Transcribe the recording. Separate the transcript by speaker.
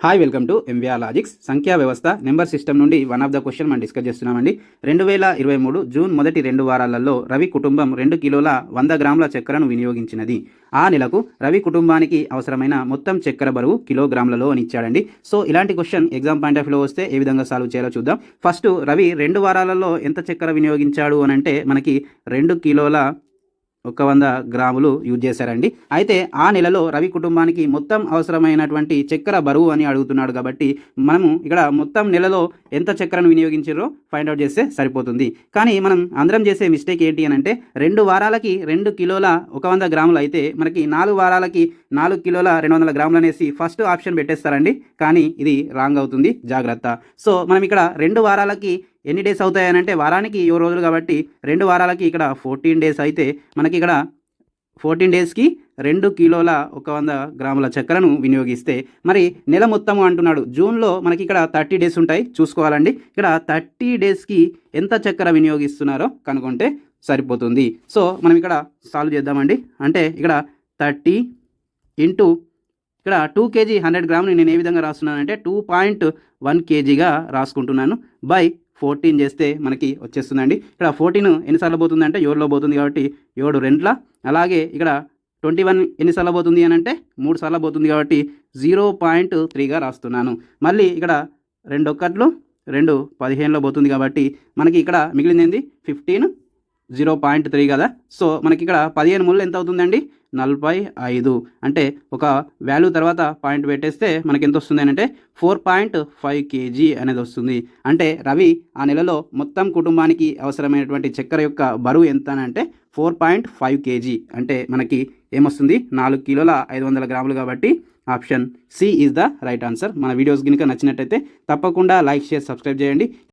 Speaker 1: Hi welcome to MVR logics. సంఖ్యా వ్యవస్థ number system నుండి వన్ ఆఫ్ ద క్వశ్చన్ మనం డిస్కస్ చేస్తున్నామండి. 2023 జూన్ మొదటి 2 వారాలలో రవి కుటుంబం 2 కిలోల 100 గ్రాముల చక్కెరను వినియోగించినది. ఆ నెలకు రవి కుటుంబానికి అవసరమైన మొత్తం చక్కెర బరువు కిలోగ్రాములలో అని ఇచ్చాడండి. సో ఇలాంటి క్వశ్చన్ ఎగ్జామ్ పాయింట్ ఆఫ్ వ్యూలో వస్తే ఏ విధంగా సాల్వ్ చేయాలో చూద్దాం. ఫస్ట్ రవి 2 వారాలలో ఎంత చక్కెర వినియోగించాడు అని అంటే మనకి 2 కిలోల 100 గ్రాములు యూజ్ చేశారండి. అయితే ఆ నెలలో రవి కుటుంబానికి మొత్తం అవసరమైనటువంటి చక్కెర బరువు అని అడుగుతున్నాడు కాబట్టి మనము ఇక్కడ మొత్తం నెలలో ఎంత చక్కెరను వినియోగించారో ఫైండ్ అవుట్ చేస్తే సరిపోతుంది. కానీ మనం అందరం చేసే మిస్టేక్ ఏంటి అని అంటే 2 వారాలకి 2 కిలోల 100 గ్రాములు అయితే మనకి 4 వారాలకి 4 కిలోల 200 గ్రాములు అనేసి ఫస్ట్ ఆప్షన్ పెట్టేస్తారండి. కానీ ఇది రాంగ్ అవుతుంది, జాగ్రత్త. సో మనం ఇక్కడ 2 వారాలకి ఎన్ని డేస్ అవుతాయని అంటే వారానికి 7 రోజులు కాబట్టి 2 వారాలకి ఇక్కడ 14 డేస్ అయితే మనకి ఇక్కడ 14 డేస్కి 2 కిలోల 100 గ్రాముల చక్కెరను వినియోగిస్తే మరి నెల మొత్తము అంటున్నాడు. జూన్లో మనకి ఇక్కడ 30 డేస్ ఉంటాయి, చూసుకోవాలండి. ఇక్కడ 30 డేస్కి ఎంత చక్కెర వినియోగిస్తున్నారో కనుక్కుంటే సరిపోతుంది. సో మనం ఇక్కడ సాల్వ్ చేద్దామండి. అంటే ఇక్కడ 30 ఇంటూ ఇక్కడ 2 kg 100 గ్రాములు నేను ఏ విధంగా రాస్తున్నానంటే 2.1 kgగా రాసుకుంటున్నాను. బై 14 చేస్తే మనకి వచ్చేస్తుందండి. ఇక్కడ 14 ఎన్నిసార్లు పోతుంది అంటే 7లో పోతుంది కాబట్టి 7 రెంట్ల. అలాగే ఇక్కడ 21 ఎన్నిసార్లు పోతుంది అని అంటే 3 సార్లు పోతుంది కాబట్టి 0.3గా రాస్తున్నాను. మళ్ళీ ఇక్కడ 2 1 2 15లో పోతుంది కాబట్టి మనకి ఇక్కడ మిగిలింది ఏంది 15 0.3 కదా. సో మనకి ఇక్కడ 15 ముళ్ళు ఎంత అవుతుందండి 45. అంటే ఒక వాల్యూ తర్వాత పాయింట్ పెట్టేస్తే మనకి ఎంత వస్తుంది అని అంటే 4.5 kg అనేది వస్తుంది. అంటే రవి ఆ నెలలో మొత్తం కుటుంబానికి అవసరమైనటువంటి చక్కెర యొక్క బరువు ఎంత అని అంటే 4.5 kg. అంటే మనకి ఏమొస్తుంది 4 కిలోల 500 గ్రాములు కాబట్టి option C is the right answer. మన వీడియోస్ కనుక నచ్చినట్టయితే తప్పకుండా లైక్, షేర్, సబ్స్క్రైబ్ చేయండి.